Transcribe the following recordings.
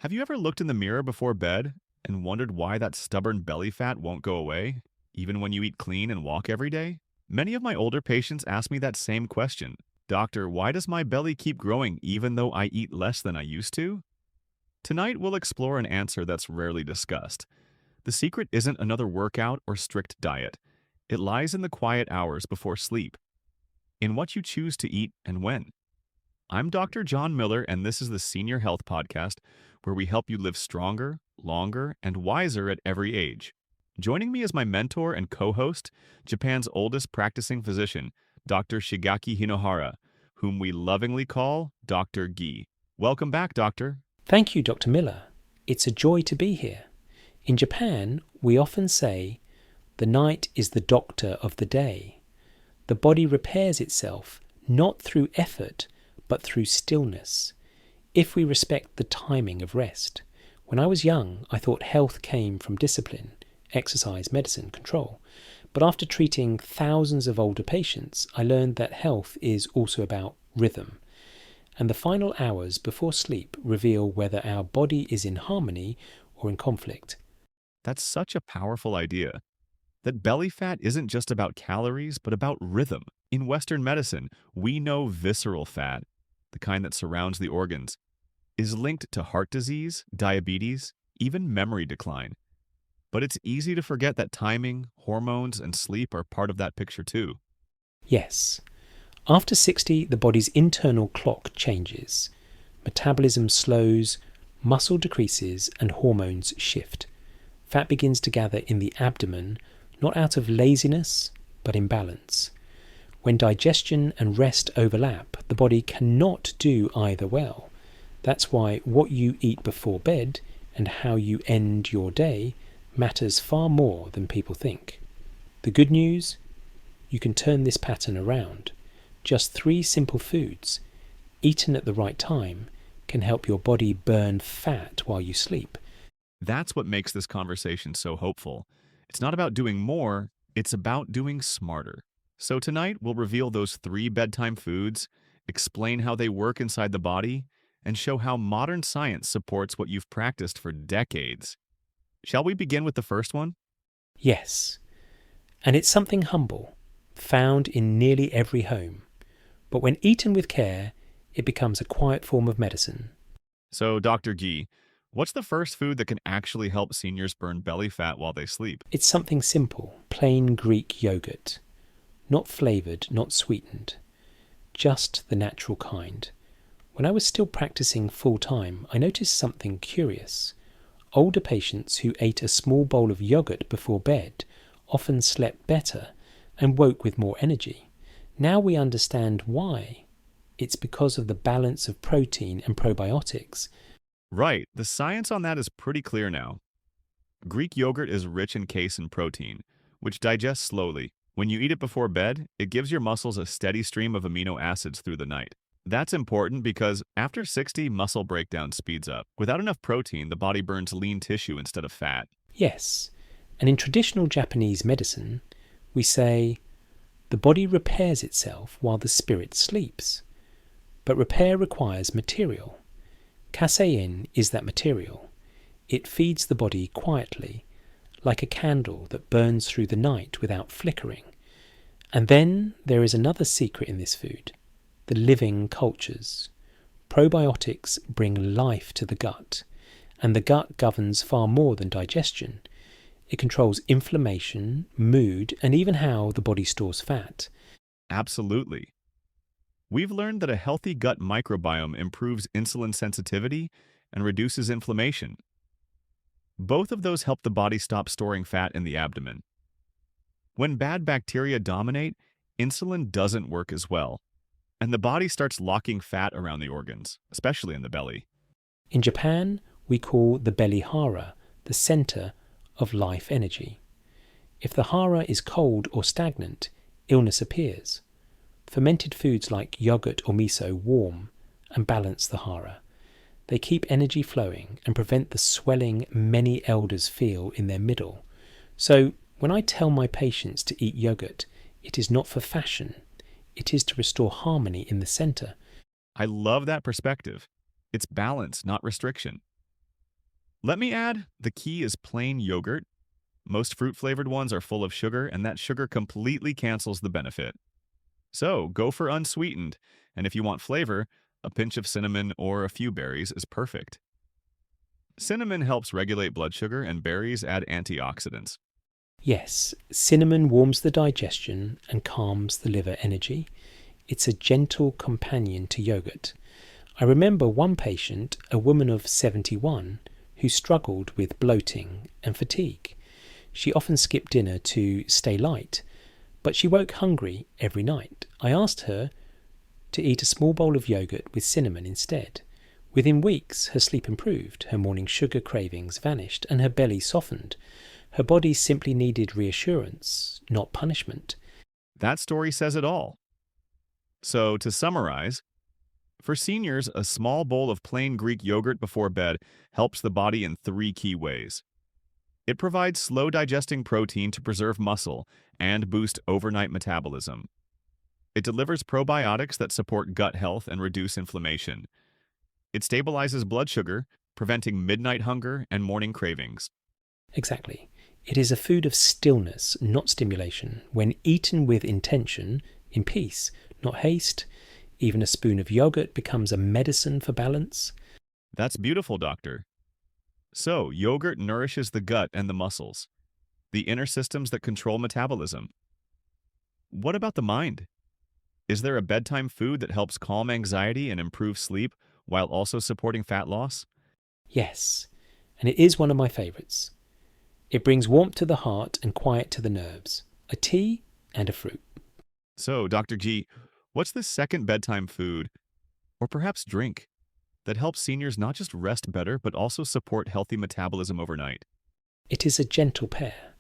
Have you ever looked in the mirror before bed and wondered why that stubborn belly fat won't go away, even when you eat clean and walk every day? Many of my older patients ask me that same question. Doctor, why does my belly keep growing even though I eat less than I used to? Tonight, we'll explore an answer that's rarely discussed. The secret isn't another workout or strict diet. It lies in the quiet hours before sleep, in what you choose to eat and when. I'm Dr. John Miller, and this is the Senior Health Podcast, where we help you live stronger, longer, and wiser at every age. Joining me is my mentor and co-host, Japan's oldest practicing physician, Dr. Shigeaki Hinohara, whom we lovingly call Dr. Gi. Welcome back, Doctor. Thank you, Dr. Miller. It's a joy to be here. In Japan, we often say, the night is the doctor of the day. The body repairs itself not through effort, but through stillness, if we respect the timing of rest. When I was young, I thought health came from discipline, exercise, medicine, control. But after treating thousands of older patients, I learned that health is also about rhythm. And the final hours before sleep reveal whether our body is in harmony or in conflict. That's such a powerful idea. That belly fat isn't just about calories, but about rhythm. In Western medicine, we know visceral fat, the kind that surrounds the organs, is linked to heart disease, diabetes, even memory decline. But it's easy to forget that timing, hormones, and sleep are part of that picture too. Yes. After 60, the body's internal clock changes. Metabolism slows, muscle decreases, and hormones shift. Fat begins to gather in the abdomen, not out of laziness, but imbalance. When digestion and rest overlap, the body cannot do either well. That's why what you eat before bed and how you end your day matters far more than people think. The good news? You can turn this pattern around. Just 3 simple foods, eaten at the right time, can help your body burn fat while you sleep. That's what makes this conversation so hopeful. It's not about doing more, it's about doing smarter. So tonight, we'll reveal those 3 bedtime foods, explain how they work inside the body, and show how modern science supports what you've practiced for decades. Shall we begin with the first one? Yes, and it's something humble, found in nearly every home. But when eaten with care, it becomes a quiet form of medicine. So, Dr. Gi, what's the first food that can actually help seniors burn belly fat while they sleep? It's something simple, plain Greek yogurt. Not flavoured, not sweetened. Just the natural kind. When I was still practicing full-time, I noticed something curious. Older patients who ate a small bowl of yogurt before bed often slept better and woke with more energy. Now we understand why. It's because of the balance of protein and probiotics. Right, the science on that is pretty clear now. Greek yogurt is rich in casein protein, which digests slowly. When you eat it before bed, it gives your muscles a steady stream of amino acids through the night. That's important because after 60, muscle breakdown speeds up. Without enough protein, the body burns lean tissue instead of fat. Yes, and in traditional Japanese medicine, we say, the body repairs itself while the spirit sleeps. But repair requires material. Casein is that material. It feeds the body quietly, like a candle that burns through the night without flickering. And then there is another secret in this food, the living cultures. Probiotics bring life to the gut, and the gut governs far more than digestion. It controls inflammation, mood, and even how the body stores fat. Absolutely. We've learned that a healthy gut microbiome improves insulin sensitivity and reduces inflammation. Both of those help the body stop storing fat in the abdomen. When bad bacteria dominate, insulin doesn't work as well, and the body starts locking fat around the organs, especially in the belly. In Japan, we call the belly hara the center of life energy. If the hara is cold or stagnant, illness appears. Fermented foods like yogurt or miso warm and balance the hara. They keep energy flowing and prevent the swelling many elders feel in their middle. So when I tell my patients to eat yogurt, it is not for fashion. It is to restore harmony in the center. I love that perspective. It's balance, not restriction. Let me add, the key is plain yogurt. Most fruit-flavored ones are full of sugar, and that sugar completely cancels the benefit. So, go for unsweetened, and if you want flavor, a pinch of cinnamon or a few berries is perfect. Cinnamon helps regulate blood sugar, and berries add antioxidants. Yes, cinnamon warms the digestion and calms the liver energy. It's a gentle companion to yogurt. I remember one patient, a woman of 71, who struggled with bloating and fatigue. She often skipped dinner to stay light, but she woke hungry every night. I asked her to eat a small bowl of yogurt with cinnamon instead. Within weeks, her sleep improved, her morning sugar cravings vanished, and her belly softened. Her body simply needed reassurance, not punishment. That story says it all. So, to summarize, for seniors, a small bowl of plain Greek yogurt before bed helps the body in three key ways. It provides slow-digesting protein to preserve muscle and boost overnight metabolism. It delivers probiotics that support gut health and reduce inflammation. It stabilizes blood sugar, preventing midnight hunger and morning cravings. Exactly. It is a food of stillness, not stimulation. When eaten with intention, in peace, not haste, even a spoon of yogurt becomes a medicine for balance. That's beautiful, doctor. So, yogurt nourishes the gut and the muscles, the inner systems that control metabolism. What about the mind? Is there a bedtime food that helps calm anxiety and improve sleep while also supporting fat loss? Yes, and it is one of my favourites. It brings warmth to the heart and quiet to the nerves. A tea and a fruit. So, Dr. G, what's the second bedtime food, or perhaps drink, that helps seniors not just rest better, but also support healthy metabolism overnight? It is a gentle pair.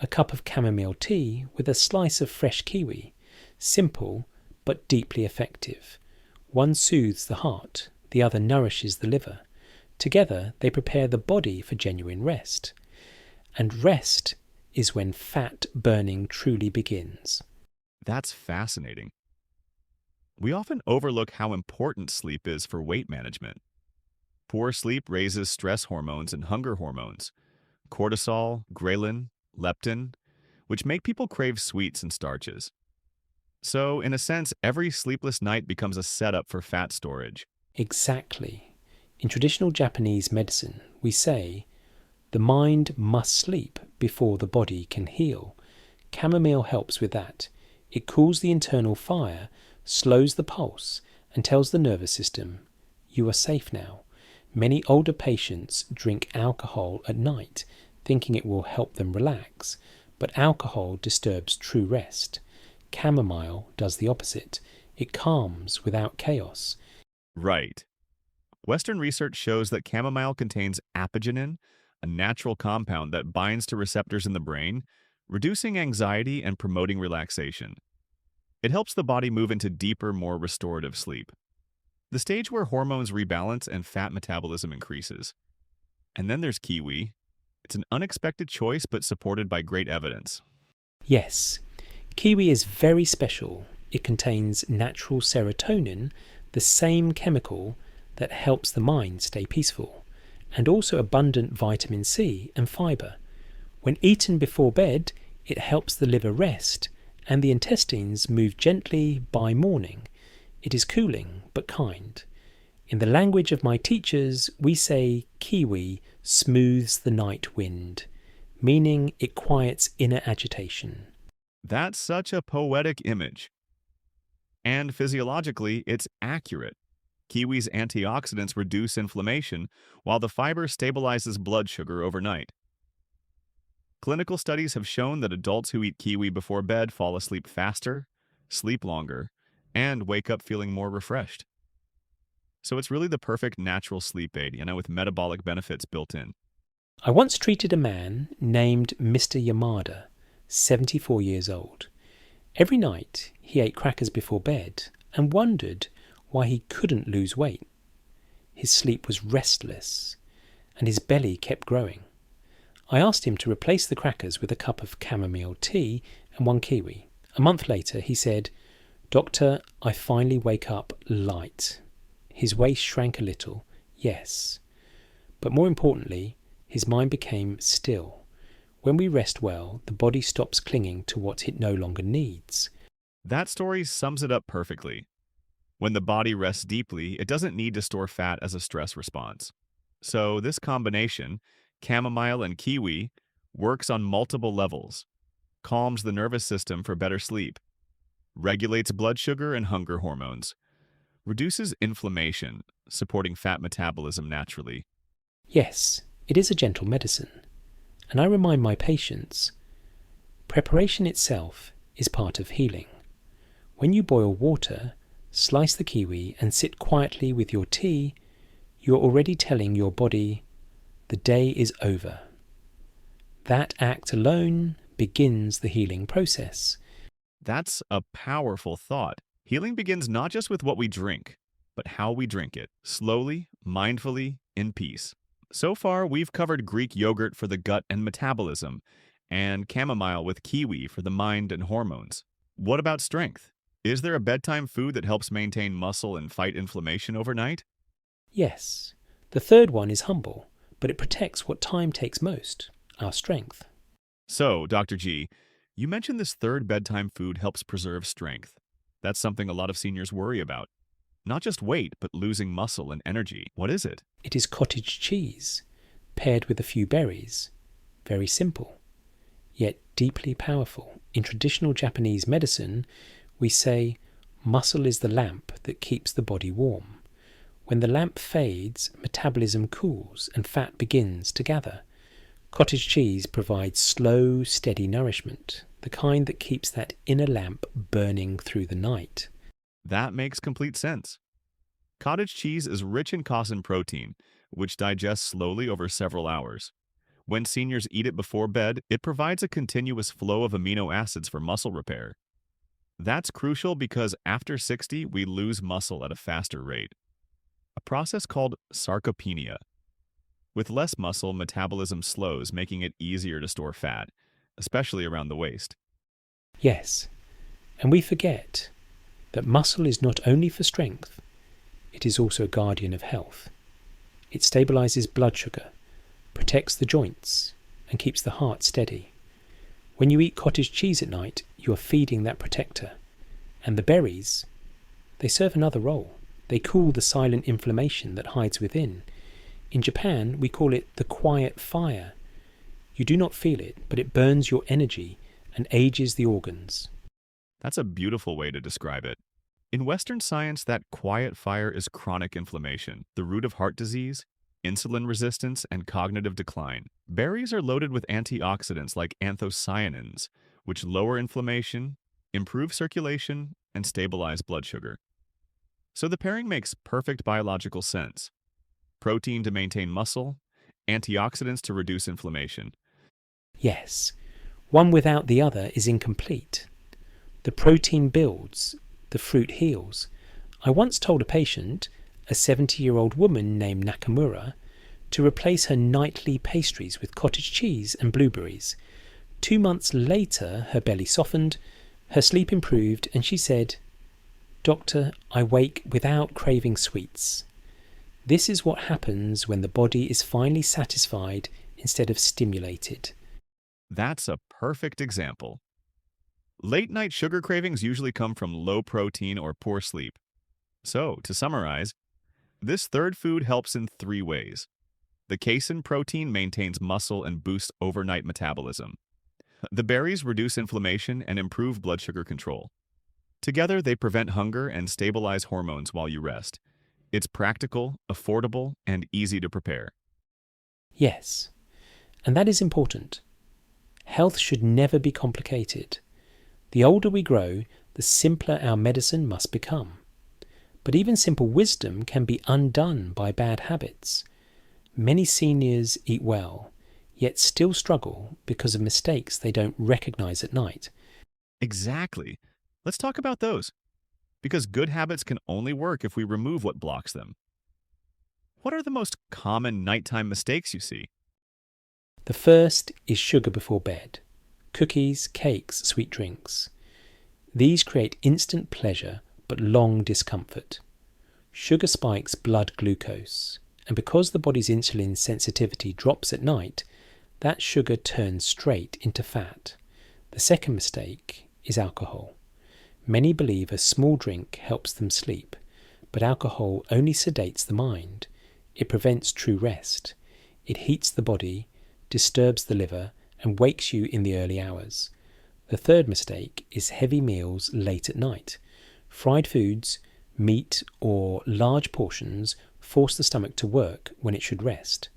A cup of chamomile tea with a slice of fresh kiwi. Simple, but deeply effective. One soothes the heart, the other nourishes the liver. Together, they prepare the body for genuine rest. And rest is when fat burning truly begins. That's fascinating. We often overlook how important sleep is for weight management. Poor sleep raises stress hormones and hunger hormones, cortisol, ghrelin, leptin, which make people crave sweets and starches. So, in a sense, every sleepless night becomes a setup for fat storage. Exactly. In traditional Japanese medicine, we say, the mind must sleep before the body can heal. Chamomile helps with that. It cools the internal fire, slows the pulse, and tells the nervous system, you are safe now. Many older patients drink alcohol at night, thinking it will help them relax, but alcohol disturbs true rest. Chamomile does the opposite. It calms without chaos. Right. Western research shows that chamomile contains apigenin, a natural compound that binds to receptors in the brain, reducing anxiety and promoting relaxation. It helps the body move into deeper, more restorative sleep, the stage where hormones rebalance and fat metabolism increases. And then there's kiwi. It's an unexpected choice, but supported by great evidence. Yes, kiwi is very special. It contains natural serotonin, the same chemical that helps the mind stay peaceful, and also abundant vitamin C and fibre. When eaten before bed, it helps the liver rest, and the intestines move gently by morning. It is cooling but kind. In the language of my teachers, we say kiwi smooths the night wind, meaning it quiets inner agitation. That's such a poetic image. And physiologically, it's accurate. Kiwi's antioxidants reduce inflammation, while the fiber stabilizes blood sugar overnight. Clinical studies have shown that adults who eat kiwi before bed fall asleep faster, sleep longer, and wake up feeling more refreshed. So it's really the perfect natural sleep aid, with metabolic benefits built in. I once treated a man named Mr. Yamada, 74 years old. Every night he ate crackers before bed and wondered why he couldn't lose weight. His sleep was restless and his belly kept growing. I asked him to replace the crackers with a cup of chamomile tea and one kiwi. A month later he said, "Doctor, I finally wake up light." His waist shrank a little, yes, but more importantly, His mind became still. When we rest well, the body stops clinging to what it no longer needs. That story sums it up perfectly. When the body rests deeply, it doesn't need to store fat as a stress response. So this combination, chamomile and kiwi, works on multiple levels, calms the nervous system for better sleep, regulates blood sugar and hunger hormones, reduces inflammation, supporting fat metabolism naturally. Yes, it is a gentle medicine. And I remind my patients, preparation itself is part of healing. When you boil water, slice the kiwi and sit quietly with your tea, you're already telling your body, the day is over. That act alone begins the healing process. That's a powerful thought. Healing begins not just with what we drink, but how we drink it, slowly, mindfully, in peace. So far, we've covered Greek yogurt for the gut and metabolism, and chamomile with kiwi for the mind and hormones. What about strength? Is there a bedtime food that helps maintain muscle and fight inflammation overnight? Yes, the third one is humble, but it protects what time takes most, our strength. So, Dr. G, you mentioned this third bedtime food helps preserve strength. That's something a lot of seniors worry about. Not just weight, but losing muscle and energy. What is it? It is cottage cheese, paired with a few berries. Very simple, yet deeply powerful. In traditional Japanese medicine, we say, muscle is the lamp that keeps the body warm. When the lamp fades, metabolism cools and fat begins to gather. Cottage cheese provides slow, steady nourishment, the kind that keeps that inner lamp burning through the night. That makes complete sense. Cottage cheese is rich in casein protein, which digests slowly over several hours. When seniors eat it before bed, it provides a continuous flow of amino acids for muscle repair. That's crucial because after 60, we lose muscle at a faster rate, a process called sarcopenia. With less muscle, metabolism slows, making it easier to store fat, especially around the waist. Yes, and we forget that muscle is not only for strength, it is also a guardian of health. It stabilizes blood sugar, protects the joints, and keeps the heart steady. When you eat cottage cheese at night, you are feeding that protector. And the berries, they serve another role. They cool the silent inflammation that hides within. In Japan, we call it the quiet fire. You do not feel it, but it burns your energy and ages the organs. That's a beautiful way to describe it. In Western science, that quiet fire is chronic inflammation, the root of heart disease, insulin resistance, and cognitive decline. Berries are loaded with antioxidants like anthocyanins, which lower inflammation, improve circulation, and stabilize blood sugar. So the pairing makes perfect biological sense. Protein to maintain muscle, antioxidants to reduce inflammation. Yes, one without the other is incomplete. The protein builds, the fruit heals. I once told a patient, a 70-year-old woman named Nakamura, to replace her nightly pastries with cottage cheese and blueberries. 2 months later, her belly softened, her sleep improved, and she said, "Doctor, I wake without craving sweets." This is what happens when the body is finally satisfied instead of stimulated. That's a perfect example. Late-night sugar cravings usually come from low protein or poor sleep. So, to summarize, this third food helps in 3 ways. The casein protein maintains muscle and boosts overnight metabolism. The berries reduce inflammation and improve blood sugar control. Together, they prevent hunger and stabilize hormones while you rest. It's practical, affordable, and easy to prepare. Yes, and that is important. Health should never be complicated. The older we grow, the simpler our medicine must become. But even simple wisdom can be undone by bad habits. Many seniors eat well, yet still struggle because of mistakes they don't recognize at night. Exactly. Let's talk about those. Because good habits can only work if we remove what blocks them. What are the most common nighttime mistakes you see? The first is sugar before bed. Cookies, cakes, sweet drinks. These create instant pleasure but long discomfort. Sugar spikes blood glucose, and because the body's insulin sensitivity drops at night, that sugar turns straight into fat. The second mistake is alcohol. Many believe a small drink helps them sleep, but alcohol only sedates the mind. It prevents true rest. It heats the body, disturbs the liver, and wakes you in the early hours. The third mistake is heavy meals late at night. Fried foods, meat, or large portions force the stomach to work when it should rest.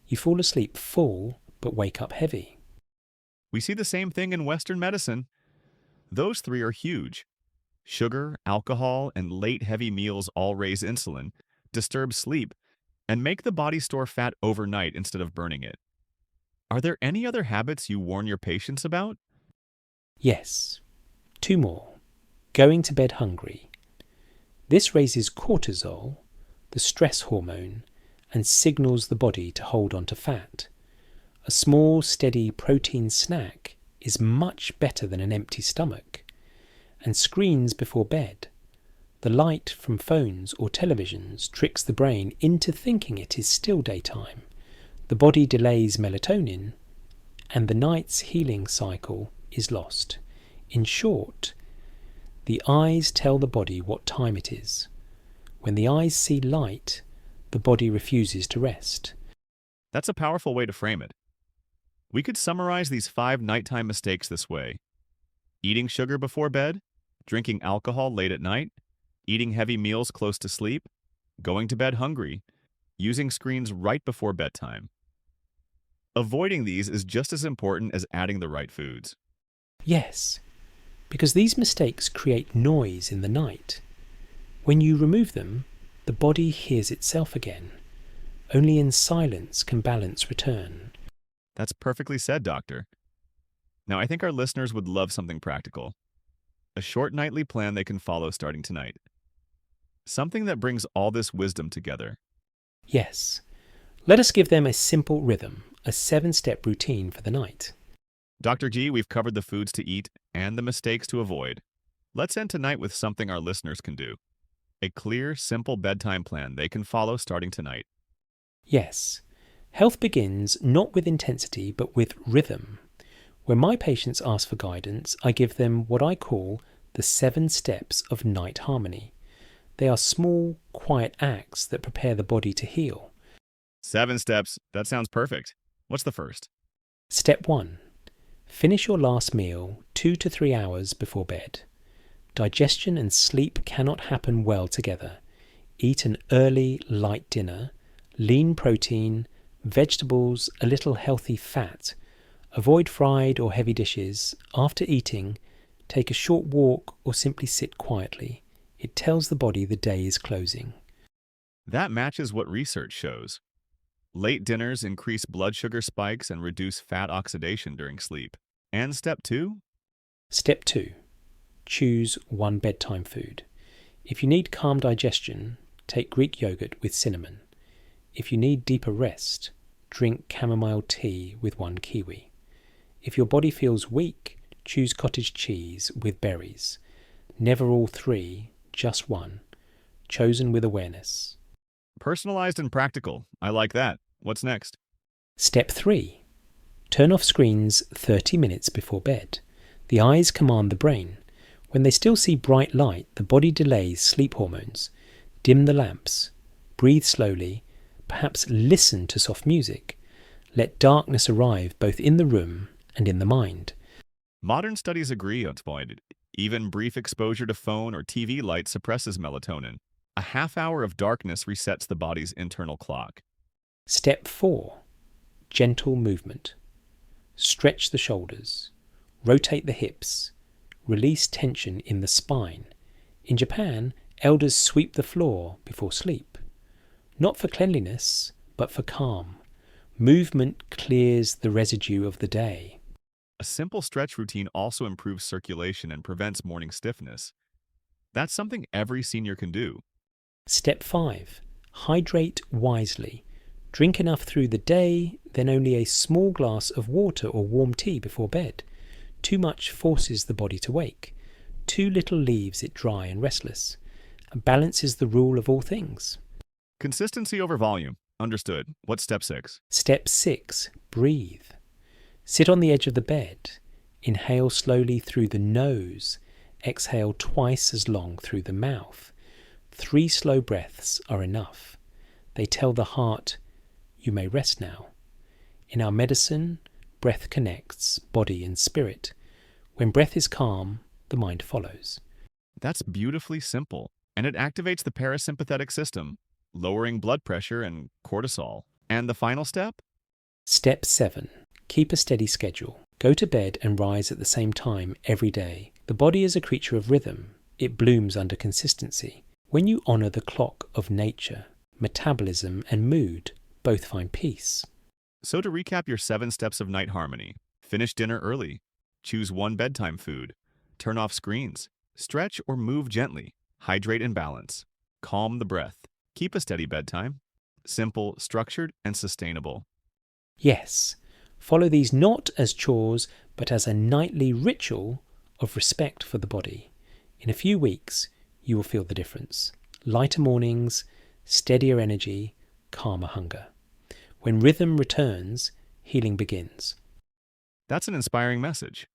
You fall asleep full, but wake up heavy. We see the same thing in Western medicine. Those three are huge. Sugar, alcohol, and late heavy meals all raise insulin, disturb sleep, and make the body store fat overnight instead of burning it. Are there any other habits you warn your patients about? Yes. 2 more. Going to bed hungry. This raises cortisol, the stress hormone, and signals the body to hold on to fat. A small, steady protein snack is much better than an empty stomach. And screens before bed. The light from phones or televisions tricks the brain into thinking it is still daytime. The body delays melatonin, and the night's healing cycle is lost. In short, the eyes tell the body what time it is. When the eyes see light, the body refuses to rest. That's a powerful way to frame it. We could summarize these 5 nighttime mistakes this way: eating sugar before bed, drinking alcohol late at night, eating heavy meals close to sleep, going to bed hungry, using screens right before bedtime. Avoiding these is just as important as adding the right foods. Yes, because these mistakes create noise in the night. When you remove them, the body hears itself again. Only in silence can balance return. That's perfectly said, Doctor. Now, I think our listeners would love something practical. A short nightly plan they can follow starting tonight. Something that brings all this wisdom together. Yes. Let us give them a simple rhythm, a 7-step routine for the night. Dr. G, we've covered the foods to eat and the mistakes to avoid. Let's end tonight with something our listeners can do. A clear, simple bedtime plan they can follow starting tonight. Yes. Health begins not with intensity, but with rhythm. When my patients ask for guidance, I give them what I call the 7 steps of night harmony. They are small, quiet acts that prepare the body to heal. 7 steps. That sounds perfect. What's the first? Step 1. Finish your last meal 2 to 3 hours before bed. Digestion and sleep cannot happen well together. Eat an early, light dinner, lean protein, vegetables, a little healthy fat. Avoid fried or heavy dishes. After eating, take a short walk or simply sit quietly. It tells the body the day is closing. That matches what research shows. Late dinners increase blood sugar spikes and reduce fat oxidation during sleep. And step 2? Step 2. Choose one bedtime food. If you need calm digestion, take Greek yogurt with cinnamon. If you need deeper rest, drink chamomile tea with 1 kiwi. If your body feels weak, choose cottage cheese with berries. Never all 3, just 1. Chosen with awareness. Personalized and practical. I like that. What's next? Step 3. Turn off screens 30 minutes before bed. The eyes command the brain. When they still see bright light, the body delays sleep hormones. Dim the lamps. Breathe slowly. Perhaps listen to soft music. Let darkness arrive both in the room and in the mind. Modern studies agree on this point. Even brief exposure to phone or TV light suppresses melatonin. A half hour of darkness resets the body's internal clock. Step 4. Gentle movement. Stretch the shoulders. Rotate the hips. Release tension in the spine. In Japan, elders sweep the floor before sleep. Not for cleanliness, but for calm. Movement clears the residue of the day. A simple stretch routine also improves circulation and prevents morning stiffness. That's something every senior can do. Step 5. Hydrate wisely. Drink enough through the day, then only a small glass of water or warm tea before bed. Too much forces the body to wake. Too little leaves it dry and restless. Balance is the rule of all things. Consistency over volume. Understood. What's step 6? Step 6. Breathe. Sit on the edge of the bed. Inhale slowly through the nose. Exhale twice as long through the mouth. 3 slow breaths are enough. They tell the heart, you may rest now. In our medicine, breath connects body and spirit. When breath is calm, the mind follows. That's beautifully simple, and it activates the parasympathetic system, lowering blood pressure and cortisol. And the final step? Step 7. Keep a steady schedule. Go to bed and rise at the same time every day. The body is a creature of rhythm. It blooms under consistency. When you honour the clock of nature, metabolism and mood both find peace. So to recap your 7 steps of night harmony: finish dinner early, choose one bedtime food, turn off screens, stretch or move gently, hydrate and balance, calm the breath, keep a steady bedtime. Simple, structured, and sustainable. Yes, follow these not as chores, but as a nightly ritual of respect for the body. In a few weeks, you will feel the difference. Lighter mornings, steadier energy, calmer hunger. When rhythm returns, healing begins. That's an inspiring message.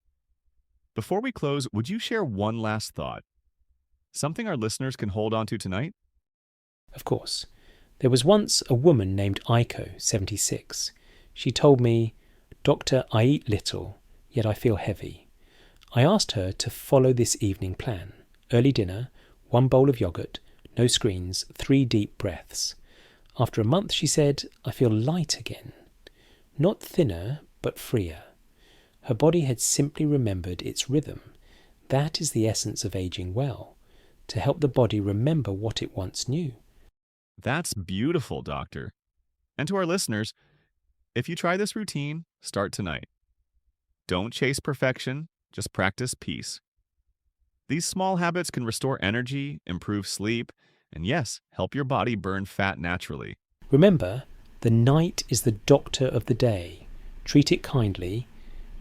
Before we close, would you share one last thought? Something our listeners can hold on to tonight? Of course. There was once a woman named Aiko, 76. She told me, "Doctor, I eat little, yet I feel heavy." I asked her to follow this evening plan. Early dinner, 1 bowl of yogurt, no screens, 3 deep breaths. After a month, she said, "I feel light again." Not thinner, but freer. Her body had simply remembered its rhythm. That is the essence of aging well, to help the body remember what it once knew. That's beautiful, Doctor. And to our listeners, if you try this routine, start tonight. Don't chase perfection, just practice peace. These small habits can restore energy, improve sleep, and yes, help your body burn fat naturally. Remember, the night is the doctor of the day. Treat it kindly,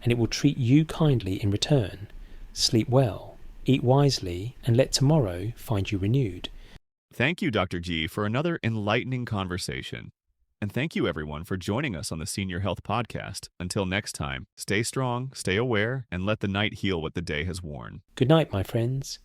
and it will treat you kindly in return. Sleep well, eat wisely, and let tomorrow find you renewed. Thank you, Dr. G, for another enlightening conversation. And thank you, everyone, for joining us on the Senior Health Podcast. Until next time, stay strong, stay aware, and let the night heal what the day has worn. Good night, my friends.